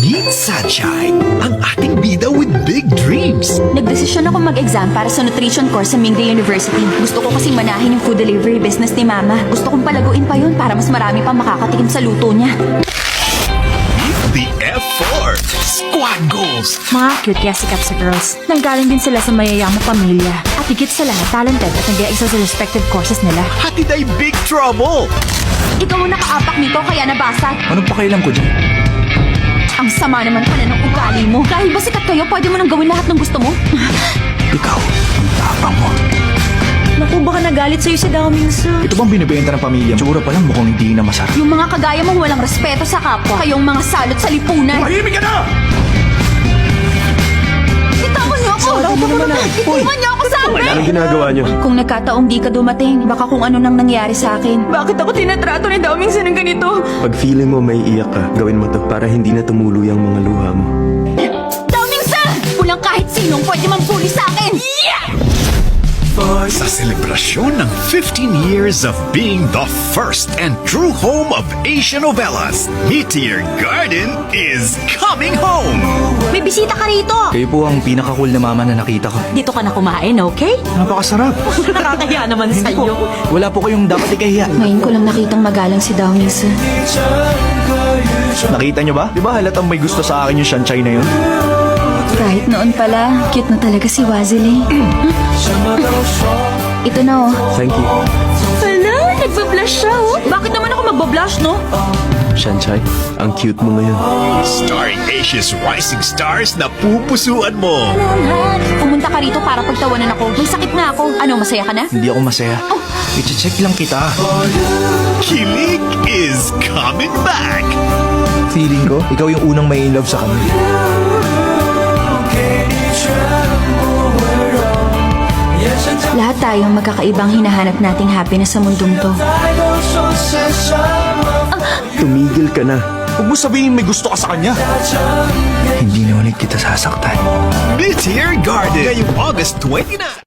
Meet Sunshine, ang ating bida with big dreams. Nagdesisyon ako mag-exam para sa nutrition course sa Mingde University. Gusto ko kasing manahin yung food delivery business ni Mama. Gusto kong palaguin pa yun para mas marami pang makakatikim sa luto niya. The F4 Squad Goals. Mga cute kaya sikat sa girls. Nanggaling din sila sa mayayamang pamilya. At higit sa lahat, talented at nag-iisa sa respective courses nila. Hatid ay Big Trouble. Ikaw ang nakaapak nito kaya nabasag. Anong pakailan ko dyan? Ang sama naman pala ng ugali mo. Dahil ba sikat kayo, pwede mo nang gawin lahat ng gusto mo? Ikaw, ang tapang mo. Naku, baka nagalit sa'yo si Dao Mingsu. Ito bang binibenta ng pamilya? Tsura pa lang mukhang hindi na masarap. Yung mga kagaya mong walang respeto sa kapwa. Kayong mga salot sa lipunan. Mahimik ka na! Bitawan niyo ako! Bitawan niyo ako sa amin! Anong ginagawa niyo? Kung nagkataong di ka dumating, baka kung ano nang nangyari sa akin. Bakit ako tinatrato ni Dao Mingsu ng ganito? Pag feeling mo may iyak ka, gawin mo to para hindi na tumulo yung mga luha mo. Dao Mingsu! Walang kahit sinong pwede mambuli sa akin! Sa selebrasyon ng 15 years of being the first and true home of Asian novellas, Meteor Garden is coming home. May bisita ka rito! Kayo po ang pinaka-cool na mama na nakita ko. Dito ka na kumain, okay? Napakasarap. Nakakaya naman sa'yo. Wala po kayong dapat ikahiya. Ngayon ko lang nakitang magalang si Dao Mingsu. Nakita niyo ba? Di ba halatang may gusto sa akin yung Shanchay na yun? Kahit noon pala, cute na talaga si Wazili. Ito na oh. Thank you. Hala, nagbablush siya oh. Bakit naman ako magbablush, no? Shanchay, ang cute mo ngayon. Starring Asia's rising stars na pupusuan mo. Pumunta ka rito para pagtawanan ako. May sakit na ako. Ano, masaya ka na? Hindi ako masaya. I-check lang kita. Kilig is coming back. Feeling ko, ikaw yung unang may in love sa kanya. Lahat tayong magkakaibang hinahanap nating happiness sa mundong to. Tumigil ka na. Huwag mo sabihin may gusto ka sa kanya. Hindi na ulit kita sasaktan. Meteor Garden, ngayong August 29.